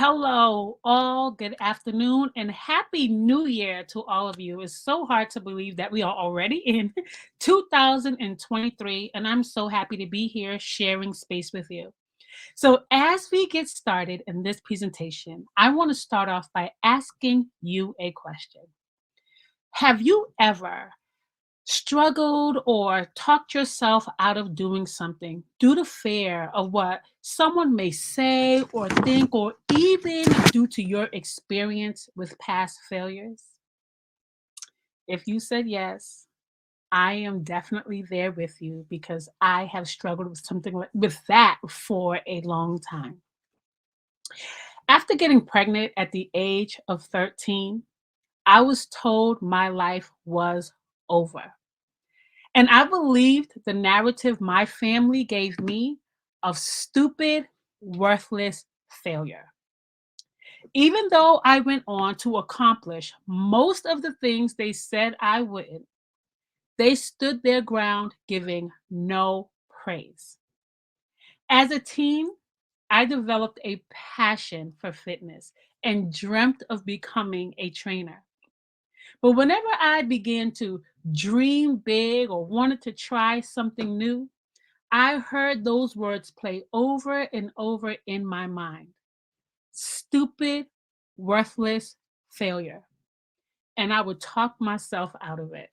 Hello, all. Good afternoon and happy new year to all of you. It's so hard to believe that we are already in 2023, and I'm so happy to be here sharing space with you. So, as we get started in this presentation, I want to start off by asking you a question. Have you ever struggled or talked yourself out of doing something due to fear of what someone may say or think, or even due to your experience with past failures? If you said yes, I am definitely there with you because I have struggled with with that for a long time. After getting pregnant at the age of 13, I was told my life was over. And I believed the narrative my family gave me of stupid, worthless failure. Even though I went on to accomplish most of the things they said I wouldn't, they stood their ground, giving no praise. As a teen, I developed a passion for fitness and dreamt of becoming a trainer. But whenever I began to dream big or wanted to try something new, I heard those words play over and over in my mind: stupid, worthless failure. And I would talk myself out of it.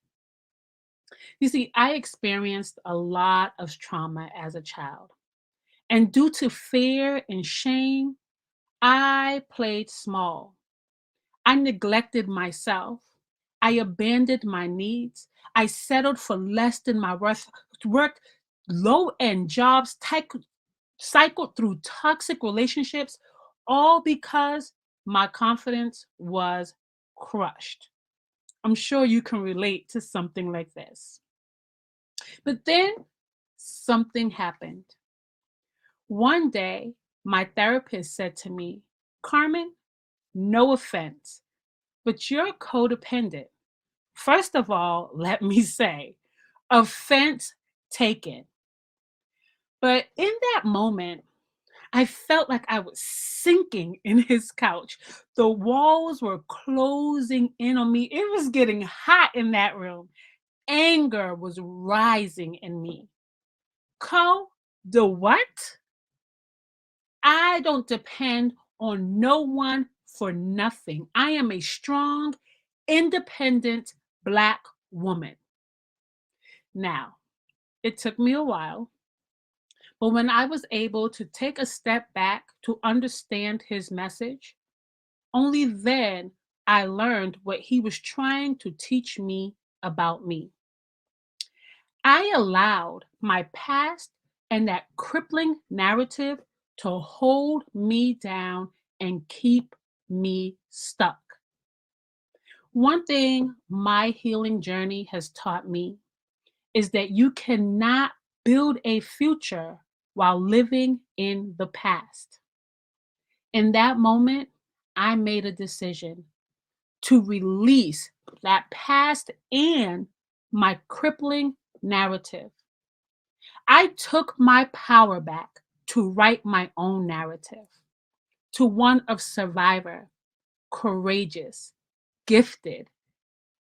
You see, I experienced a lot of trauma as a child. And due to fear and shame, I played small. I neglected myself. I abandoned my needs. I settled for less than my worth, worked low end jobs, cycled through toxic relationships, all because my confidence was crushed. I'm sure you can relate to something like this. But then something happened. One day, my therapist said to me, "Carmen, no offense, but you're codependent." First of all, let me say, offense taken. But in that moment, I felt like I was sinking in his couch. The walls were closing in on me. It was getting hot in that room. Anger was rising in me. The what? I don't depend on no one for nothing. I am a strong, independent Black woman. Now, it took me a while, but when I was able to take a step back to understand his message, only then I learned what he was trying to teach me about me. I allowed my past and that crippling narrative to hold me down and keep me stuck. One thing my healing journey has taught me is that you cannot build a future while living in the past. In that moment, I made a decision to release that past and my crippling narrative. I took my power back to write my own narrative, to one of survivor, courageous, gifted,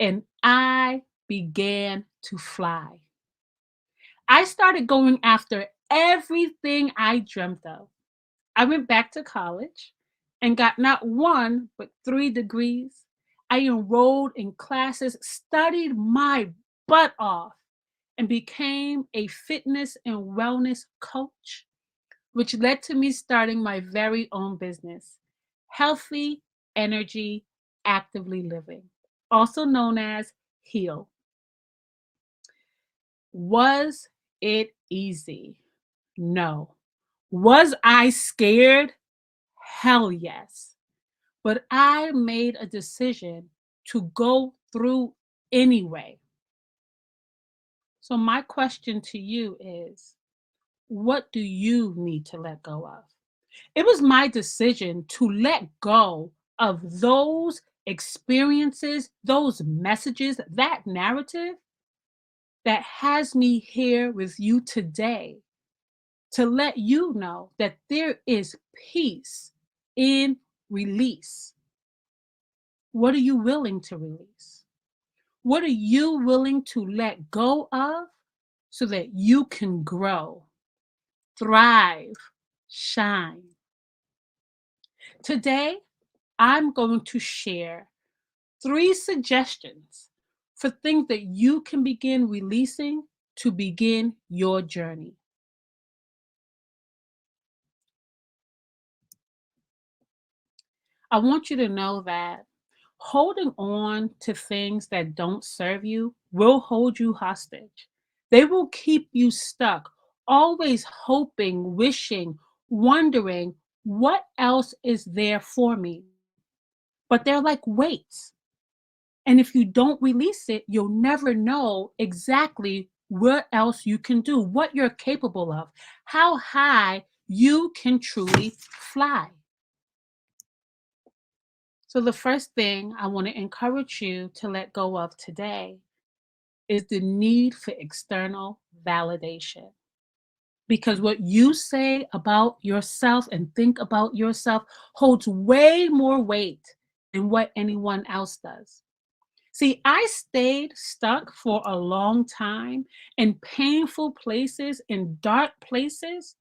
and I began to fly. I started going after everything I dreamt of. I went back to college and got not one, but three degrees. I enrolled in classes, studied my butt off, and became a fitness and wellness coach, which led to me starting my very own business, Healthy Energy Actively Living, also known as HEAL. Was it easy? No. Was I scared? Hell yes. But I made a decision to go through anyway. So, my question to you is, what do you need to let go of? It was my decision to let go of those experiences, those messages, that narrative that has me here with you today, to let you know that there is peace in release? What are you willing to release? What are you willing to let go of so that you can grow, thrive, shine? Today, I'm going to share 3 suggestions for things that you can begin releasing to begin your journey. I want you to know that holding on to things that don't serve you will hold you hostage. They will keep you stuck, always hoping, wishing, wondering what else is there for me. But they're like weights. And if you don't release it, you'll never know exactly what else you can do, what you're capable of, how high you can truly fly. So, the first thing I want to encourage you to let go of today is the need for external validation. Because what you say about yourself and think about yourself holds way more weight than what anyone else does. See, I stayed stuck for a long time in painful places, in dark places,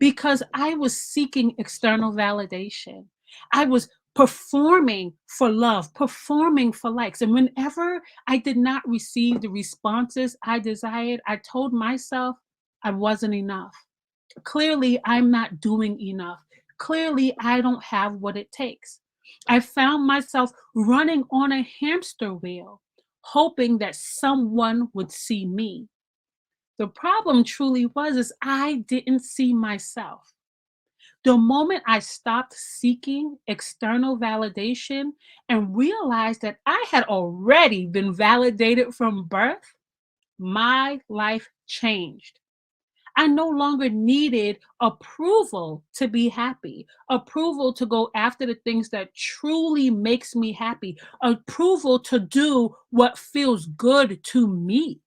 because I was seeking external validation. I was performing for love, performing for likes. And whenever I did not receive the responses I desired, I told myself I wasn't enough. Clearly, I'm not doing enough. Clearly, I don't have what it takes. I found myself running on a hamster wheel, hoping that someone would see me. The problem truly was is I didn't see myself. The moment I stopped seeking external validation and realized that I had already been validated from birth, my life changed. I no longer needed approval to be happy, approval to go after the things that truly makes me happy, approval to do what feels good to me.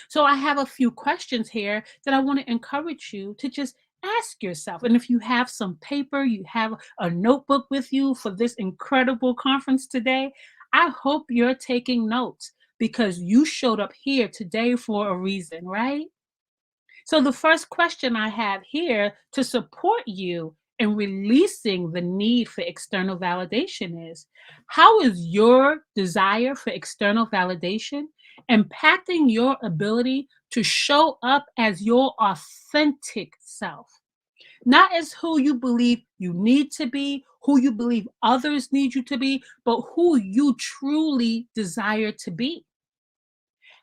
So I have a few questions here that I want to encourage you to just ask yourself. And if you have some paper, you have a notebook with you for this incredible conference today, I hope you're taking notes because you showed up here today for a reason, right? So, the first question I have here to support you in releasing the need for external validation is: how is your desire for external validation impacting your ability to show up as your authentic self? Not as who you believe you need to be, who you believe others need you to be, but who you truly desire to be.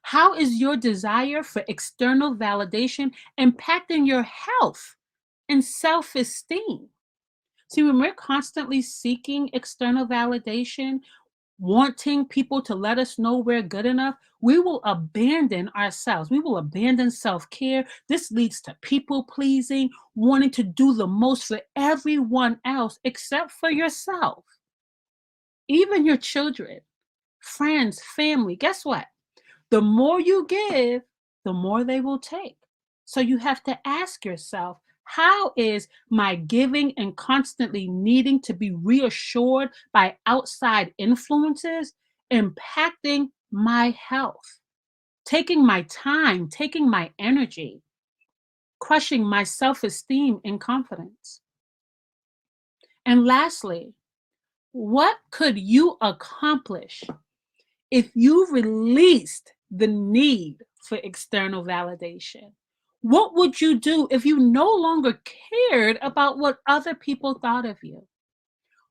How is your desire for external validation impacting your health and self esteem? See, when we're constantly seeking external validation, wanting people to let us know we're good enough, we will abandon ourselves. We will abandon self care. This leads to people pleasing, wanting to do the most for everyone else except for yourself, even your children, friends, family. Guess what? The more you give, the more they will take. So you have to ask yourself, how is my giving and constantly needing to be reassured by outside influences impacting my health, taking my time, taking my energy, crushing my self esteem and confidence? And lastly, what could you accomplish if you released the need for external validation? What would you do if you no longer cared about what other people thought of you?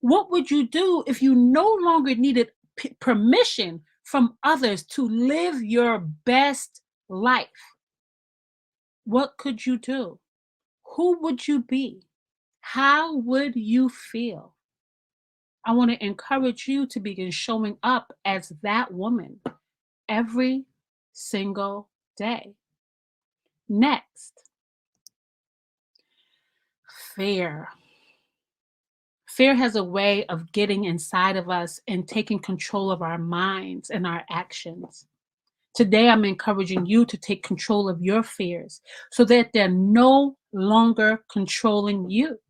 What would you do if you no longer needed permission from others to live your best life? What could you do? Who would you be? How would you feel? I want to encourage you to begin showing up as that woman every single day. Next, fear. Fear has a way of getting inside of us and taking control of our minds and our actions. Today, I'm encouraging you to take control of your fears so that they're no longer controlling you.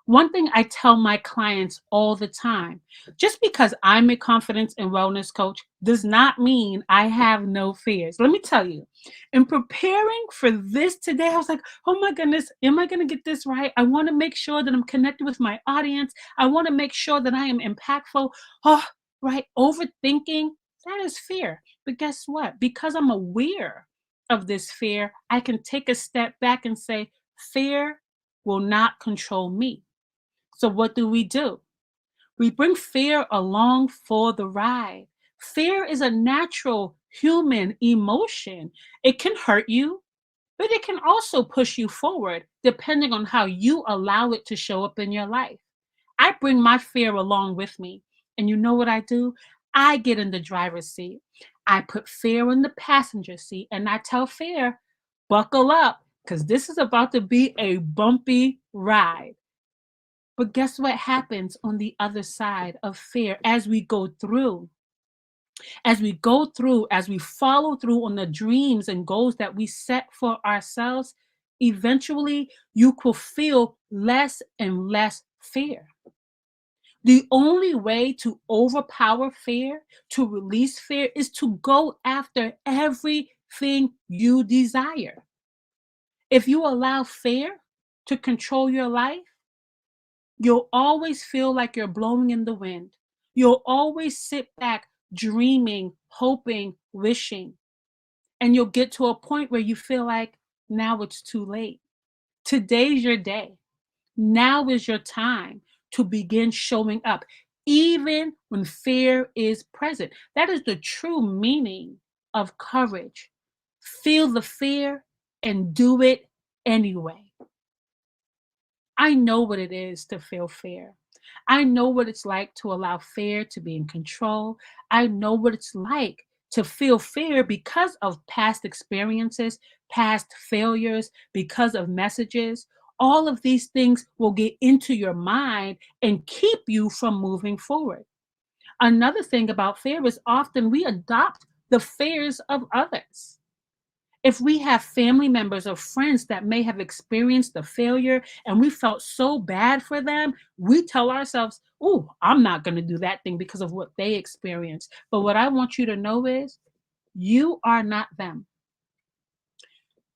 One thing I tell my clients all the time, just because I'm a confidence and wellness coach does not mean I have no fears. Let me tell you, in preparing for this today, I was like, oh my goodness, am I going to get this right? I want to make sure that I'm connected with my audience. I want to make sure that I am impactful. Oh, right. Overthinking, that is fear. But guess what? Because I'm aware of this fear, I can take a step back and say, fear will not control me. So, what do? We bring fear along for the ride. Fear is a natural human emotion. It can hurt you, but it can also push you forward depending on how you allow it to show up in your life. I bring my fear along with me. And you know what I do? I get in the driver's seat. I put fear in the passenger seat and I tell fear, buckle up because this is about to be a bumpy ride. But guess what happens on the other side of fear as we go through? As we follow through on the dreams and goals that we set for ourselves, eventually you will feel less and less fear. The only way to overpower fear, to release fear, is to go after everything you desire. If you allow fear to control your life, you'll always feel like you're blowing in the wind. You'll always sit back dreaming, hoping, wishing. And you'll get to a point where you feel like now it's too late. Today's your day. Now is your time to begin showing up, even when fear is present. That is the true meaning of courage. Feel the fear and do it anyway. I know what it is to feel fear. I know what it's like to allow fear to be in control. I know what it's like to feel fear because of past experiences, past failures, because of messages. All of these things will get into your mind and keep you from moving forward. Another thing about fear is often we adopt the fears of others. If we have family members or friends that may have experienced the failure and we felt so bad for them, we tell ourselves, oh, I'm not going to do that thing because of what they experienced. But what I want you to know is you are not them.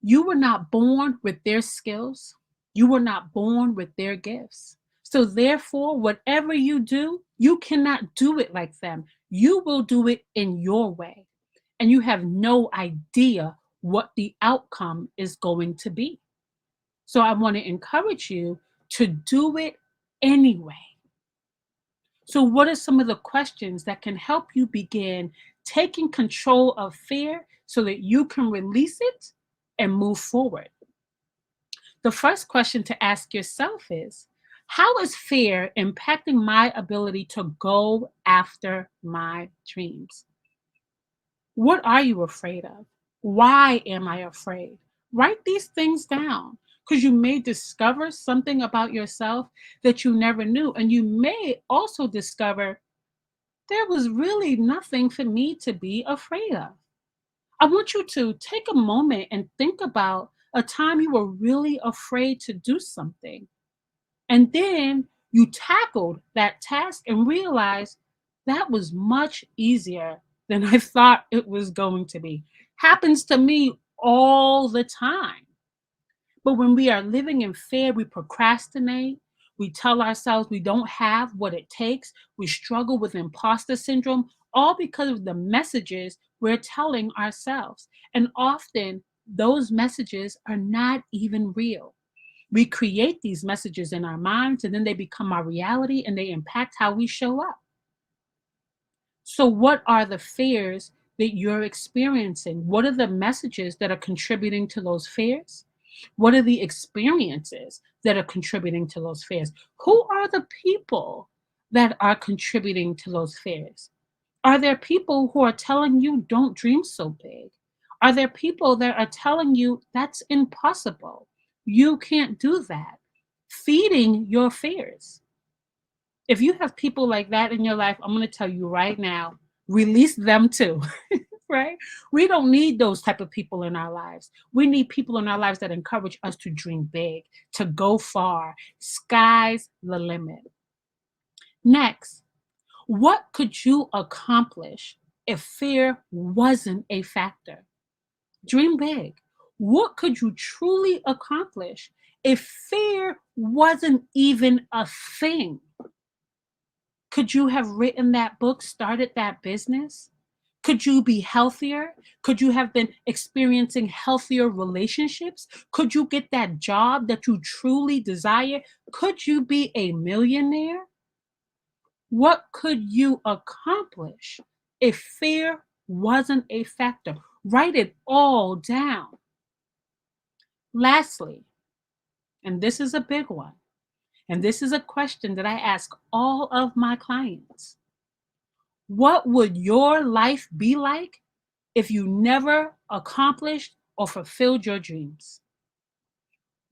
You were not born with their skills. You were not born with their gifts. So, therefore, whatever you do, you cannot do it like them. You will do it in your way. And you have no idea what the outcome is going to be. So, I want to encourage you to do it anyway. So, what are some of the questions that can help you begin taking control of fear so that you can release it and move forward? The first question to ask yourself is, how is fear impacting my ability to go after my dreams? What are you afraid of? Why am I afraid? Write these things down because you may discover something about yourself that you never knew. And you may also discover there was really nothing for me to be afraid of. I want you to take a moment and think about a time you were really afraid to do something. And then you tackled that task and realized that was much easier than I thought it was going to be. Happens to me all the time. But when we are living in fear, we procrastinate. We tell ourselves we don't have what it takes. We struggle with imposter syndrome, all because of the messages we're telling ourselves. And often those messages are not even real. We create these messages in our minds and then they become our reality and they impact how we show up. So, what are the fears that you're experiencing? What are the messages that are contributing to those fears? What are the experiences that are contributing to those fears? Who are the people that are contributing to those fears? Are there people who are telling you don't dream so big? Are there people that are telling you that's impossible? You can't do that. Feeding your fears. If you have people like that in your life, I'm going to tell you right now, release them too. right? We don't need those type of people in our lives. We need people in our lives that encourage us to dream big, to go far. Sky's the limit. Next, what could you accomplish if fear wasn't a factor? Dream big. What could you truly accomplish if fear wasn't even a thing? Could you have written that book, started that business? Could you be healthier? Could you have been experiencing healthier relationships? Could you get that job that you truly desire? Could you be a millionaire? What could you accomplish if fear wasn't a factor? Write it all down. Lastly, and this is a big one, and this is a question that I ask all of my clients. What would your life be like if you never accomplished or fulfilled your dreams?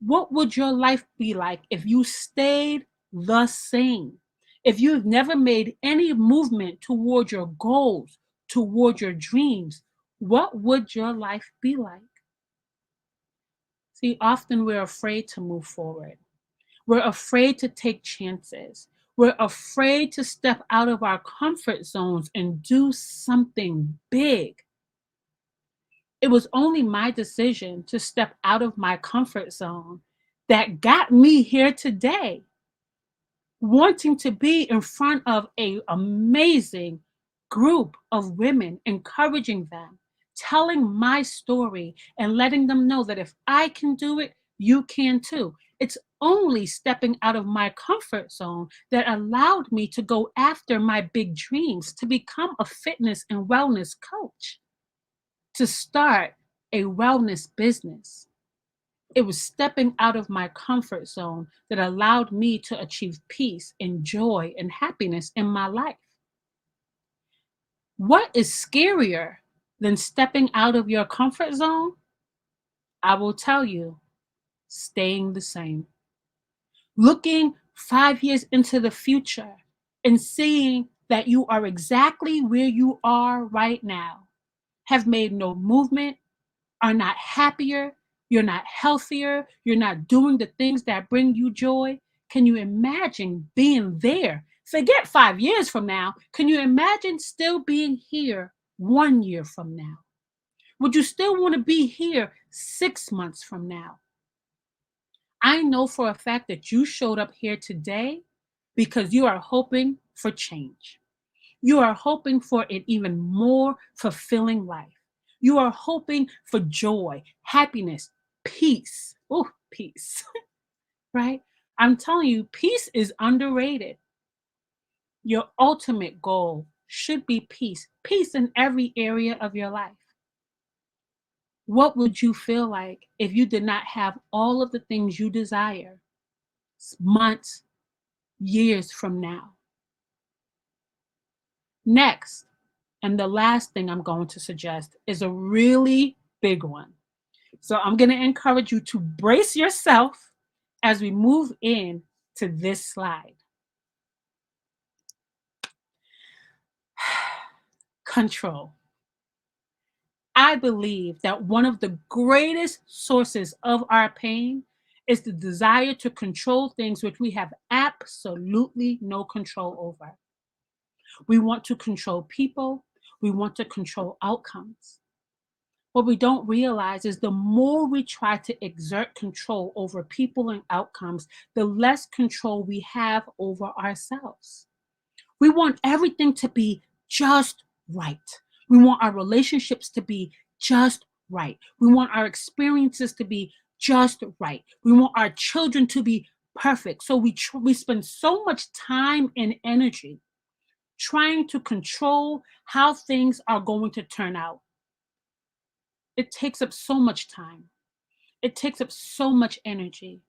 What would your life be like if you stayed the same? If you've never made any movement toward your goals, toward your dreams, what would your life be like? See, often we're afraid to move forward. We're afraid to take chances. We're afraid to step out of our comfort zones and do something big. It was only my decision to step out of my comfort zone that got me here today, wanting to be in front of an amazing group of women, encouraging them, telling my story, and letting them know that if I can do it, you can too. It's only stepping out of my comfort zone that allowed me to go after my big dreams, to become a fitness and wellness coach, to start a wellness business. It was stepping out of my comfort zone that allowed me to achieve peace and joy and happiness in my life. What is scarier than stepping out of your comfort zone? I will tell you, staying the same. Looking 5 years into the future and seeing that you are exactly where you are right now, have made no movement, are not happier, you're not healthier, you're not doing the things that bring you joy. Can you imagine being there? Forget 5 years from now. Can you imagine still being here 1 year from now? Would you still want to be here 6 months from now? I know for a fact that you showed up here today because you are hoping for change. You are hoping for an even more fulfilling life. You are hoping for joy, happiness, peace. Oh, peace, right? I'm telling you, peace is underrated. Your ultimate goal should be peace, peace in every area of your life. What would you feel like if you did not have all of the things you desire months, years from now? Next, and the last thing I'm going to suggest is a really big one. So I'm going to encourage you to brace yourself as we move in to this slide. Control. I believe that one of the greatest sources of our pain is the desire to control things which we have absolutely no control over. We want to control people. We want to control outcomes. What we don't realize is the more we try to exert control over people and outcomes, the less control we have over ourselves. We want everything to be just right. We want our relationships to be just right. We want our experiences to be just right. We want our children to be perfect. So we spend so much time and energy trying to control how things are going to turn out. It takes up so much time. It takes up so much energy.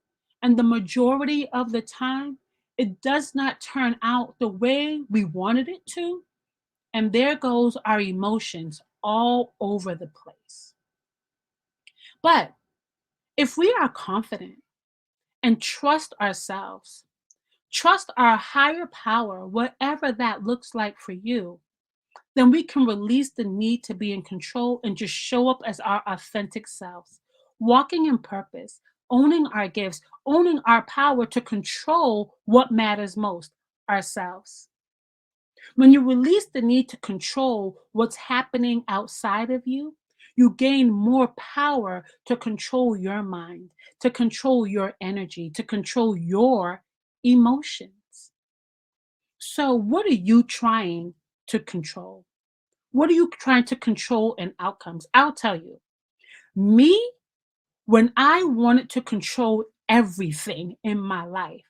And the majority of the time, it does not turn out the way we wanted it to. And there goes our emotions all over the place. But if we are confident and trust ourselves, trust our higher power, whatever that looks like for you, then we can release the need to be in control and just show up as our authentic selves, walking in purpose, owning our gifts, owning our power to control what matters most, ourselves. When you release the need to control what's happening outside of you, you gain more power to control your mind, to control your energy, to control your emotions. So, what are you trying to control? What are you trying to control in outcomes? I'll tell you. Me, when I wanted to control everything in my life,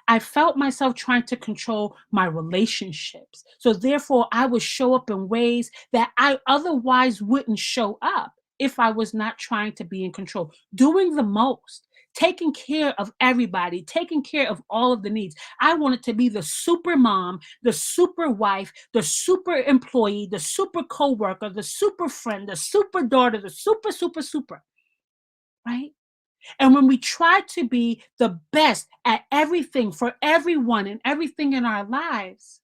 I felt myself trying to control my relationships. So therefore, I would show up in ways that I otherwise wouldn't show up if I was not trying to be in control. Doing the most, taking care of everybody, taking care of all of the needs. I wanted to be the super mom, the super wife, the super employee, the super coworker, the super friend, the super daughter, the super, super, super, right? And when we try to be the best at everything for everyone and everything in our lives,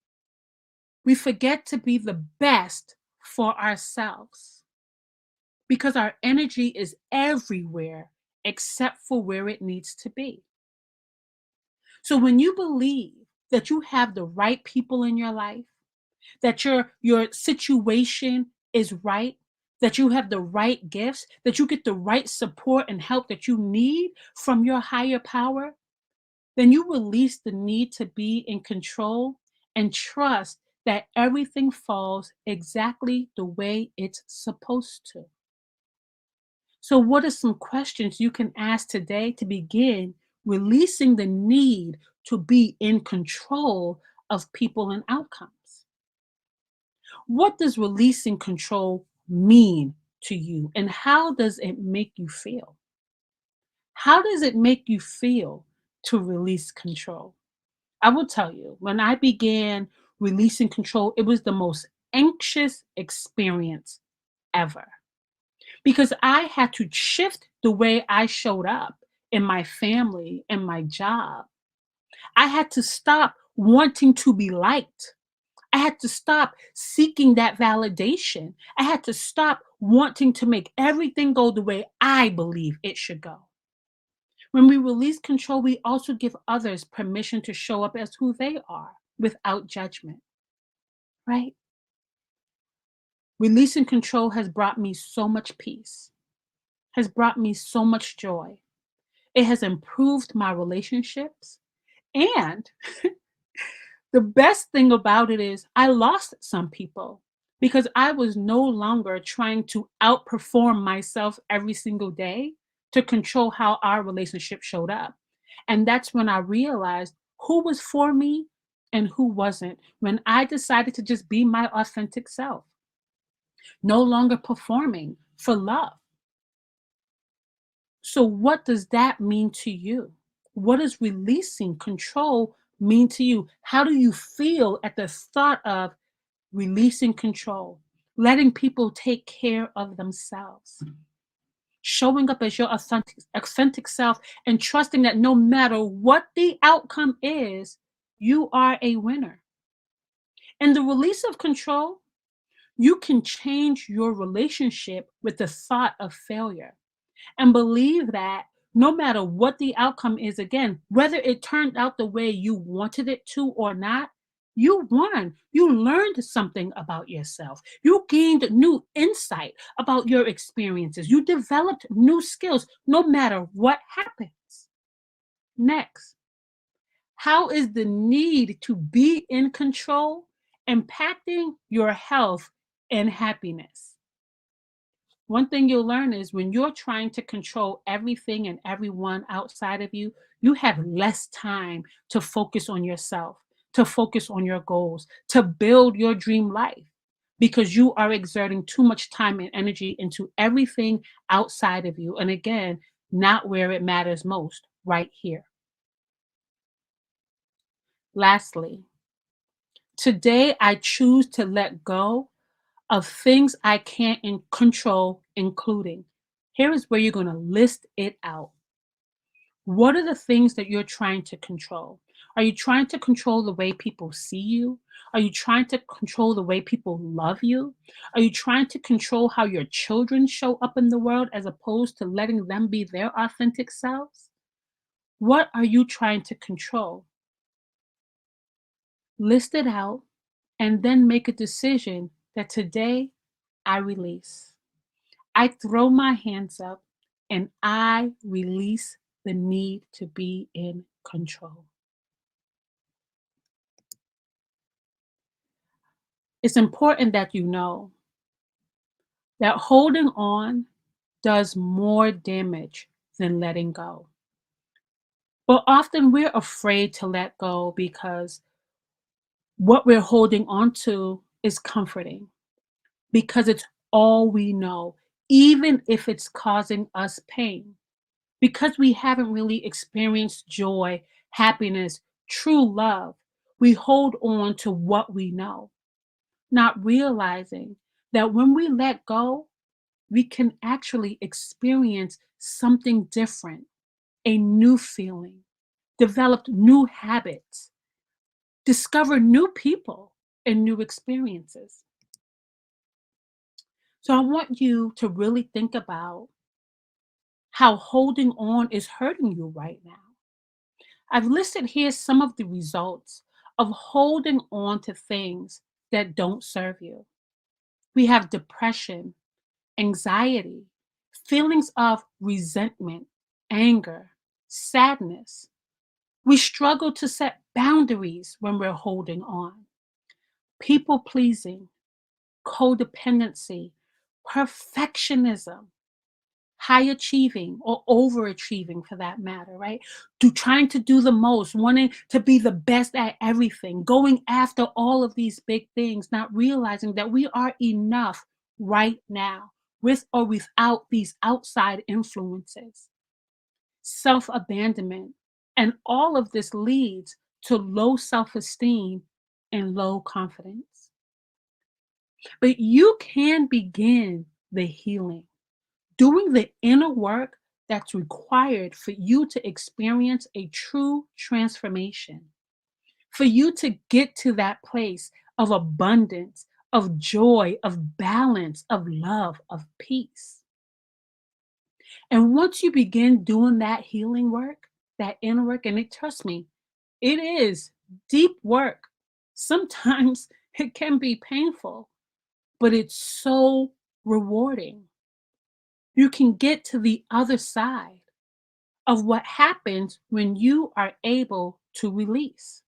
we forget to be the best for ourselves because our energy is everywhere except for where it needs to be. So when you believe that you have the right people in your life, that your situation is right, that you have the right gifts, that you get the right support and help that you need from your higher power, then you release the need to be in control and trust that everything falls exactly the way it's supposed to. So, what are some questions you can ask today to begin releasing the need to be in control of people and outcomes? What does releasing control mean to you, and how does it make you feel? How does it make you feel to release control? I will tell you, when I began releasing control, it was the most anxious experience ever because I had to shift the way I showed up in my family and my job. I had to stop wanting to be liked. I had to stop seeking that validation. I had to stop wanting to make everything go the way I believe it should go. When we release control, we also give others permission to show up as who they are without judgment, right? Releasing control has brought me so much peace, has brought me so much joy. It has improved my relationships. And the best thing about it is I lost some people because I was no longer trying to outperform myself every single day to control how our relationship showed up. And that's when I realized who was for me and who wasn't. When I decided to just be my authentic self, no longer performing for love. So, what does that mean to you? What does releasing control mean to you? How do you feel at the thought of releasing control, letting people take care of themselves, showing up as your authentic self, and trusting that no matter what the outcome is, you are a winner? In the release of control, you can change your relationship with the thought of failure and believe that no matter what the outcome is, again, whether it turned out the way you wanted it to or not, you won. You learned something about yourself. You gained new insight about your experiences. You developed new skills no matter what happens. Next, how is the need to be in control impacting your health and happiness? One thing you'll learn is when you're trying to control everything and everyone outside of you, you have less time to focus on yourself, to focus on your goals, to build your dream life because you are exerting too much time and energy into everything outside of you. And again, not where it matters most, right here. Lastly, today I choose to let go of things I can't control, including. Here is where you're going to list it out. What are the things that you're trying to control? Are you trying to control the way people see you? Are you trying to control the way people love you? Are you trying to control how your children show up in the world as opposed to letting them be their authentic selves? What are you trying to control? List it out and then make a decision that today I release. I throw my hands up and I release the need to be in control. It's important that you know that holding on does more damage than letting go. But often we're afraid to let go because what we're holding on to is comforting, because it's all we know, even if it's causing us pain. Because we haven't really experienced joy, happiness, true love, we hold on to what we know, not realizing that when we let go, we can actually experience something different, a new feeling, develop new habits, discover new people and new experiences. So I want you to really think about how holding on is hurting you right now. I've listed here some of the results of holding on to things that don't serve you. We have depression, anxiety, feelings of resentment, anger, sadness. We struggle to set boundaries when we're holding on. People pleasing, codependency, perfectionism, high achieving or overachieving for that matter, right? Trying to do the most, wanting to be the best at everything, going after all of these big things, not realizing that we are enough right now with or without these outside influences. Self abandonment. And all of this leads to low self esteem and low confidence. But you can begin the healing, doing the inner work that's required for you to experience a true transformation, for you to get to that place of abundance, of joy, of balance, of love, of peace. And once you begin doing that healing work, that inner work, and trust me, it is deep work. Sometimes it can be painful, but it's so rewarding. You can get to the other side of what happens when you are able to release.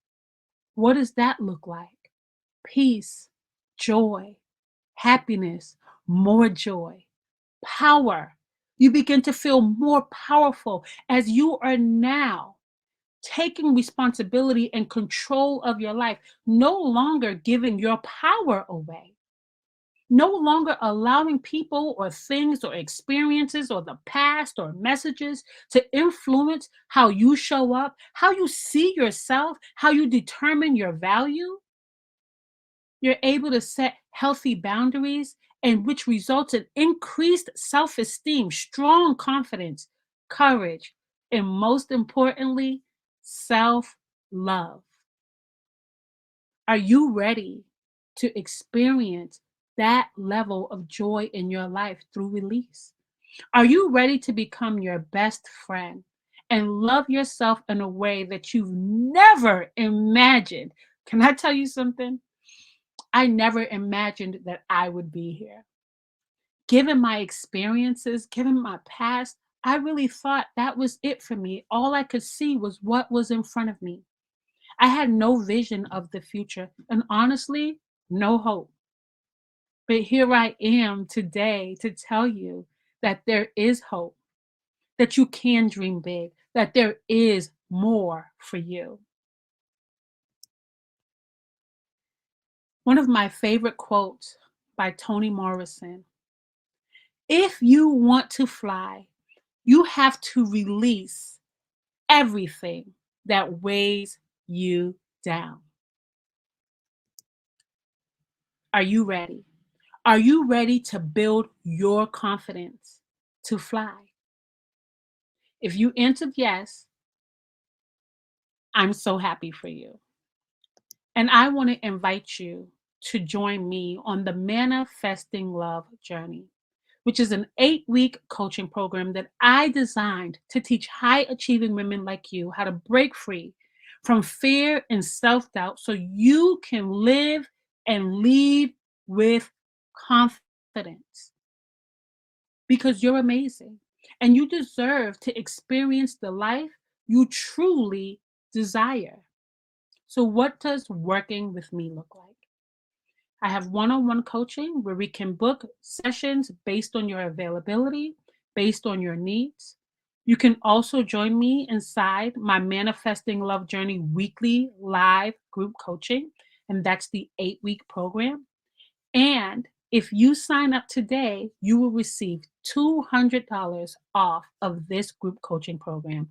What does that look like? Peace, joy, happiness, more joy, power. You begin to feel more powerful as you are now taking responsibility and control of your life, no longer giving your power away, no longer allowing people or things or experiences or the past or messages to influence how you show up, how you see yourself, how you determine your value. You're able to set healthy boundaries, and which results in increased self esteem, strong confidence, courage, and most importantly, self love. Are you ready to experience that level of joy in your life through release? Are you ready to become your best friend and love yourself in a way that you've never imagined? Can I tell you something? I never imagined that I would be here. Given my experiences, given my past, I really thought that was it for me. All I could see was what was in front of me. I had no vision of the future and honestly, no hope. But here I am today to tell you that there is hope, that you can dream big, that there is more for you. One of my favorite quotes by Toni Morrison: if you want to fly, you have to release everything that weighs you down. Are you ready? Are you ready to build your confidence to fly? If you answered yes, I'm so happy for you. And I want to invite you to join me on the Manifesting Love Journey, which is an 8-week coaching program that I designed to teach high achieving women like you how to break free from fear and self doubt so you can live and lead with confidence because you're amazing and you deserve to experience the life you truly desire. So, what does working with me look like? I have one on one coaching where we can book sessions based on your availability, based on your needs. You can also join me inside my Manifesting Love Journey weekly live group coaching, and that's the 8-week program. And if you sign up today, you will receive $200 off of this group coaching program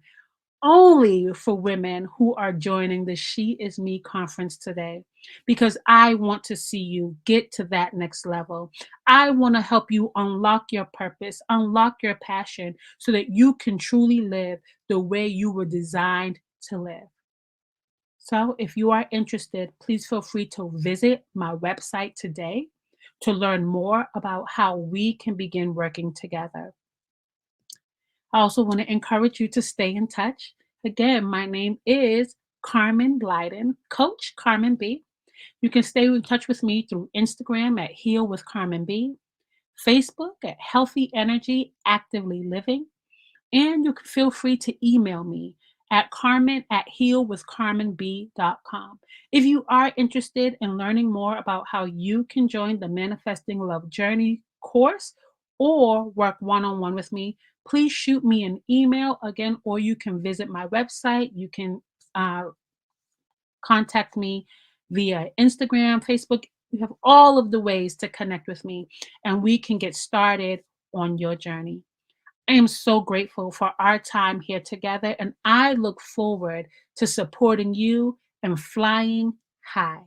only for women who are joining the She Is Me conference today because I want to see you get to that next level. I want to help you unlock your purpose, unlock your passion so that you can truly live the way you were designed to live. So, if you are interested, please feel free to visit my website today to learn more about how we can begin working together. I also want to encourage you to stay in touch. Again, my name is Carmen Blyden, Coach Carmen B. You can stay in touch with me through Instagram at Heal with Carmen B, Facebook at Healthy Energy Actively Living, and you can feel free to email me at carmen at healwithcarmenb.com. If you are interested in learning more about how you can join the Manifesting Love Journey course or work one on one with me, please shoot me an email again, or you can visit my website. You can uh, contact me via Instagram, Facebook. We have all of the ways to connect with me, and we can get started on your journey. I am so grateful for our time here together, and I look forward to supporting you and flying high.